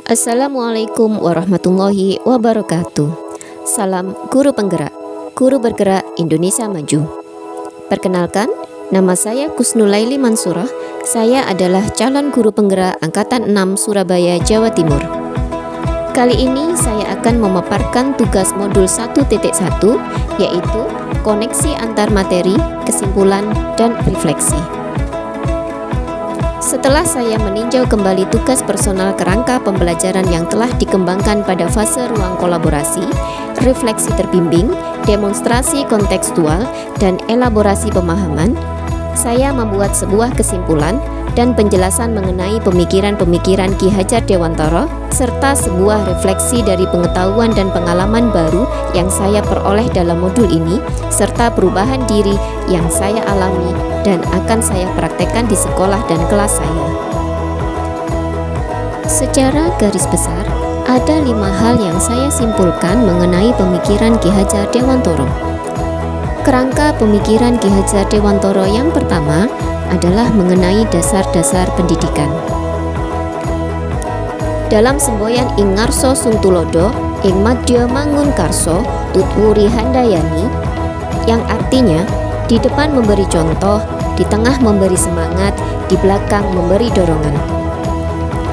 Assalamualaikum warahmatullahi wabarakatuh. Salam guru penggerak, guru bergerak Indonesia Maju. Perkenalkan, nama saya Kusnulaili Mansurah. Saya adalah calon guru penggerak Angkatan 6 Surabaya, Jawa Timur. Kali ini saya akan memaparkan tugas modul 1.1, yaitu koneksi antar materi, kesimpulan, dan refleksi. Setelah saya meninjau kembali tugas personal kerangka pembelajaran yang telah dikembangkan pada fase ruang kolaborasi, refleksi terbimbing, demonstrasi kontekstual, dan elaborasi pemahaman, saya membuat sebuah kesimpulan dan penjelasan mengenai pemikiran-pemikiran Ki Hajar Dewantara, serta sebuah refleksi dari pengetahuan dan pengalaman baru yang saya peroleh dalam modul ini, serta perubahan diri yang saya alami dan akan saya praktekkan di sekolah dan kelas saya. Secara garis besar, ada 5 hal yang saya simpulkan mengenai pemikiran Ki Hajar Dewantara. Kerangka pemikiran Ki Hajar Dewantara yang pertama adalah mengenai dasar-dasar pendidikan. Dalam semboyan ing ngarsa sung tulodo, ing madya mangun karso, tutwuri handayani, yang artinya di depan memberi contoh, di tengah memberi semangat, di belakang memberi dorongan.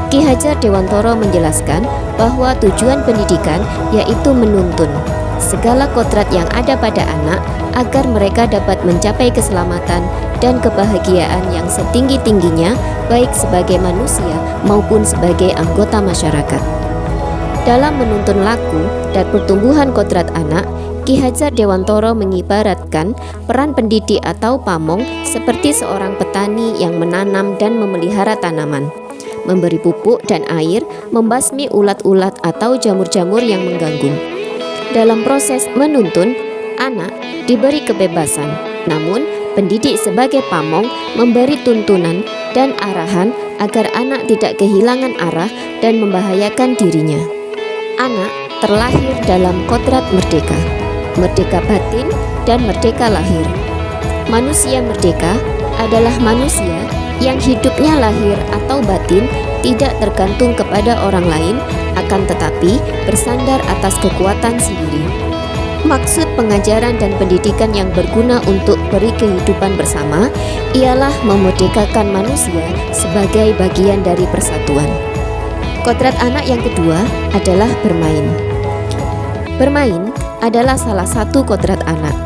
Ki Hajar Dewantara menjelaskan bahwa tujuan pendidikan yaitu menuntun segala kodrat yang ada pada anak agar mereka dapat mencapai keselamatan dan kebahagiaan yang setinggi-tingginya, baik sebagai manusia maupun sebagai anggota masyarakat. Dalam menuntun laku dan pertumbuhan kodrat anak, Ki Hajar Dewantara mengibaratkan peran pendidik atau pamong seperti seorang petani yang menanam dan memelihara tanaman, memberi pupuk dan air, membasmi ulat-ulat atau jamur-jamur yang mengganggu. Dalam proses menuntun, anak diberi kebebasan, namun pendidik sebagai pamong memberi tuntunan dan arahan agar anak tidak kehilangan arah dan membahayakan dirinya. Anak terlahir dalam kodrat merdeka, merdeka batin dan merdeka lahir. Manusia merdeka adalah manusia yang hidupnya lahir atau batin tidak tergantung kepada orang lain, akan tetapi bersandar atas kekuatan sendiri. Maksud pengajaran dan pendidikan yang berguna untuk beri kehidupan bersama ialah memerdekakan manusia sebagai bagian dari persatuan. Kodrat anak yang kedua adalah bermain. Bermain adalah salah satu kodrat anak.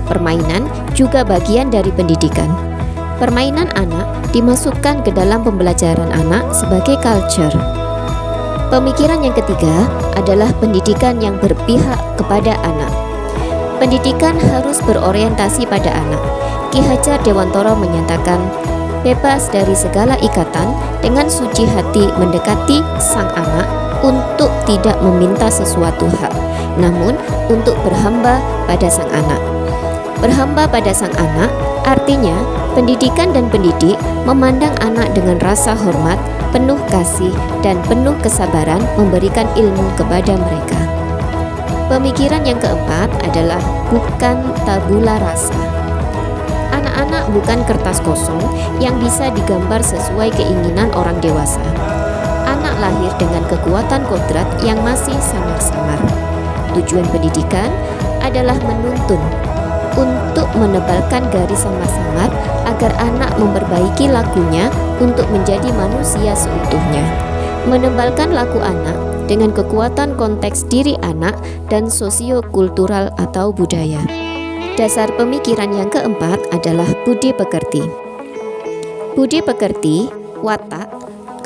Permainan juga bagian dari pendidikan. Permainan anak dimasukkan ke dalam pembelajaran anak sebagai culture. Pemikiran yang ketiga adalah pendidikan yang berpihak kepada anak. Pendidikan harus berorientasi pada anak. Ki Hajar Dewantara menyatakan, bebas dari segala ikatan, dengan suci hati mendekati sang anak untuk tidak meminta sesuatu hak, namun untuk berhamba pada sang anak. Berhamba pada sang anak artinya pendidikan dan pendidik memandang anak dengan rasa hormat, penuh kasih, dan penuh kesabaran memberikan ilmu kepada mereka. Pemikiran yang keempat adalah bukan tabula rasa. Anak-anak bukan kertas kosong yang bisa digambar sesuai keinginan orang dewasa. Anak lahir dengan kekuatan kodrat yang masih samar-samar. Tujuan pendidikan adalah menuntun untuk menebalkan garis samar-samar agar anak memperbaiki lakunya untuk menjadi manusia seutuhnya. Menebalkan laku anak dengan kekuatan konteks diri anak dan sosiokultural atau budaya. Dasar pemikiran yang keempat adalah budi pekerti. Budi pekerti, watak,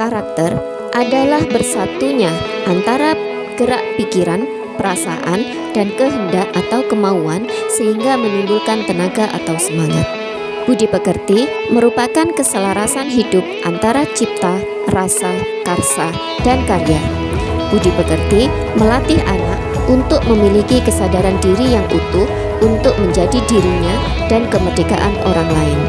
karakter adalah bersatunya antara gerak pikiran, perasaan, dan kehendak atau kemauan sehingga menimbulkan tenaga atau semangat. Budi pekerti merupakan keselarasan hidup antara cipta, rasa, karsa, dan karya. Budi pekerti melatih anak untuk memiliki kesadaran diri yang utuh untuk menjadi dirinya dan kemerdekaan orang lain.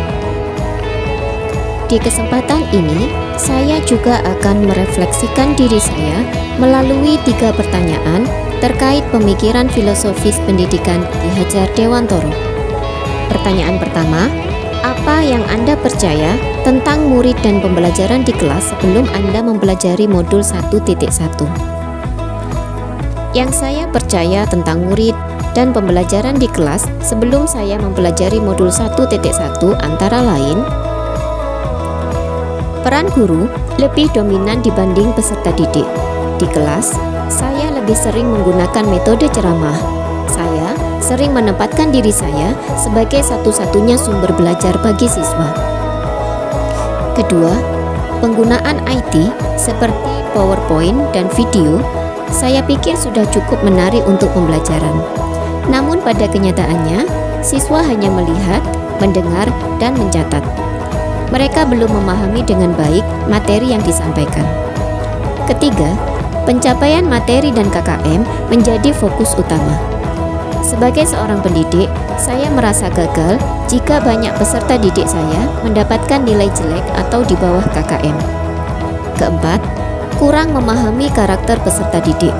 Di kesempatan ini, saya juga akan merefleksikan diri saya melalui 3 pertanyaan terkait pemikiran filosofis pendidikan Ki Hajar Dewantara. Pertanyaan pertama, apa Apa yang Anda percaya tentang murid dan pembelajaran di kelas sebelum Anda mempelajari modul 1.1? Yang saya percaya tentang murid dan pembelajaran di kelas sebelum saya mempelajari modul 1.1 antara lain: peran guru lebih dominan dibanding peserta didik. Di kelas, saya lebih sering menggunakan metode ceramah. Saya sering menempatkan diri saya sebagai satu-satunya sumber belajar bagi siswa. Kedua, penggunaan IT seperti PowerPoint dan video, saya pikir sudah cukup menarik untuk pembelajaran. Namun pada kenyataannya, siswa hanya melihat, mendengar, dan mencatat. Mereka belum memahami dengan baik materi yang disampaikan. Ketiga, pencapaian materi dan KKM menjadi fokus utama. Sebagai seorang pendidik, saya merasa gagal jika banyak peserta didik saya mendapatkan nilai jelek atau di bawah KKM. Keempat, kurang memahami karakter peserta didik.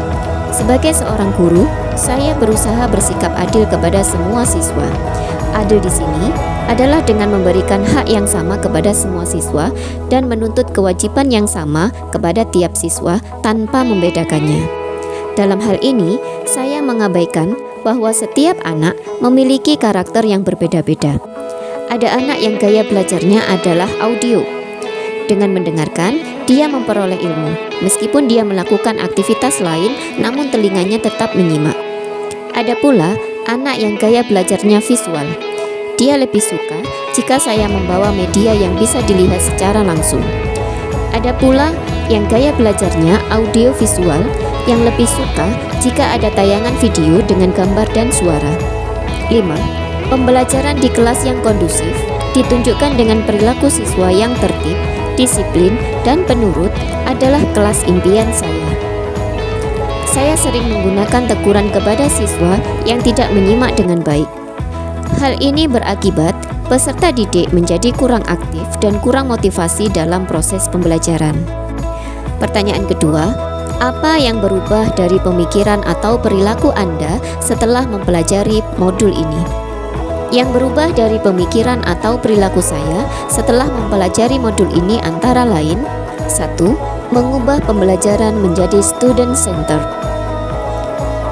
Sebagai seorang guru, saya berusaha bersikap adil kepada semua siswa. Adil di sini adalah dengan memberikan hak yang sama kepada semua siswa dan menuntut kewajiban yang sama kepada tiap siswa tanpa membedakannya. Dalam hal ini, saya mengabaikan bahwa setiap anak memiliki karakter yang berbeda-beda. Ada anak yang gaya belajarnya adalah audio. Dengan mendengarkan, dia memperoleh ilmu. Meskipun dia melakukan aktivitas lain, namun telinganya tetap menyimak. Ada pula anak yang gaya belajarnya visual. Dia lebih suka jika saya membawa media yang bisa dilihat secara langsung. Ada pula yang gaya belajarnya audio visual, yang lebih suka jika ada tayangan video dengan gambar dan suara. 5. Pembelajaran di kelas yang kondusif ditunjukkan dengan perilaku siswa yang tertib, disiplin, dan penurut adalah kelas impian saya. Saya sering menggunakan teguran kepada siswa yang tidak menyimak dengan baik. Hal ini berakibat peserta didik menjadi kurang aktif dan kurang motivasi dalam proses pembelajaran. Pertanyaan kedua, apa yang berubah dari pemikiran atau perilaku Anda setelah mempelajari modul ini? Yang berubah dari pemikiran atau perilaku saya setelah mempelajari modul ini antara lain: 1. Mengubah pembelajaran menjadi student center.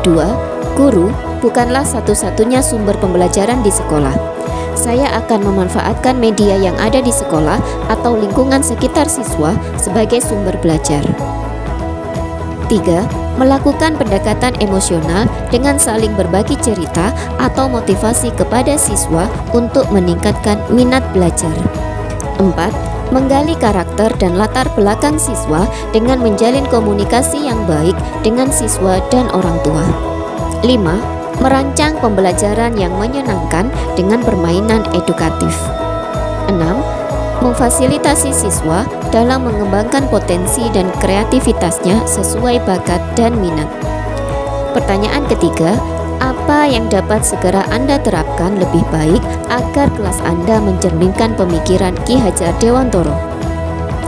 2. Guru bukanlah satu-satunya sumber pembelajaran di sekolah. Saya akan memanfaatkan media yang ada di sekolah atau lingkungan sekitar siswa sebagai sumber belajar. 3. Melakukan pendekatan emosional dengan saling berbagi cerita atau motivasi kepada siswa untuk meningkatkan minat belajar. 4. Menggali karakter dan latar belakang siswa dengan menjalin komunikasi yang baik dengan siswa dan orang tua. 5. Merancang pembelajaran yang menyenangkan dengan permainan edukatif. 6. Memfasilitasi siswa dalam mengembangkan potensi dan kreativitasnya sesuai bakat dan minat. Pertanyaan ketiga, apa yang dapat segera Anda terapkan lebih baik agar kelas Anda mencerminkan pemikiran Ki Hajar Dewantoro?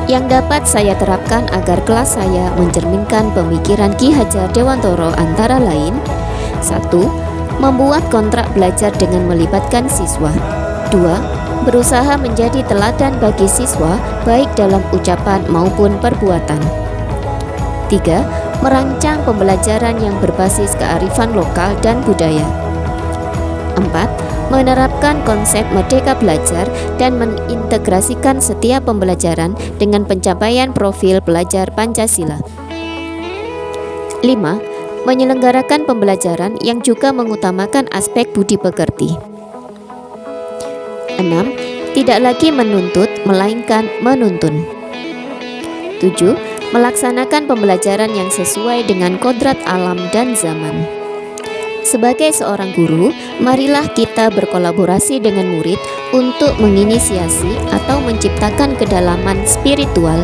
Yang dapat saya terapkan agar kelas saya mencerminkan pemikiran Ki Hajar Dewantoro antara lain: 1. Membuat kontrak belajar dengan melibatkan siswa. 2. Berusaha menjadi teladan bagi siswa baik dalam ucapan maupun perbuatan. 3. Merancang pembelajaran yang berbasis kearifan lokal dan budaya. 4. Menerapkan konsep merdeka belajar dan mengintegrasikan setiap pembelajaran dengan pencapaian profil pelajar Pancasila. 5. Menyelenggarakan pembelajaran yang juga mengutamakan aspek budi pekerti. 6. Tidak lagi menuntut, melainkan menuntun. 7. Melaksanakan pembelajaran yang sesuai dengan kodrat alam dan zaman. Sebagai seorang guru, marilah kita berkolaborasi dengan murid untuk menginisiasi atau menciptakan kedalaman spiritual,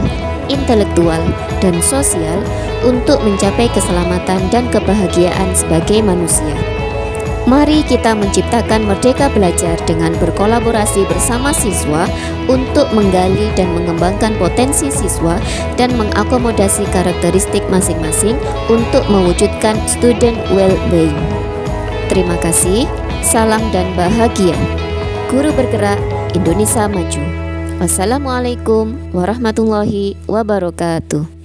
intelektual, dan sosial untuk mencapai keselamatan dan kebahagiaan sebagai manusia. Mari kita menciptakan merdeka belajar dengan berkolaborasi bersama siswa untuk menggali dan mengembangkan potensi siswa dan mengakomodasi karakteristik masing-masing untuk mewujudkan student well-being. Terima kasih, salam dan bahagia. Guru bergerak, Indonesia Maju. Wassalamualaikum warahmatullahi wabarakatuh.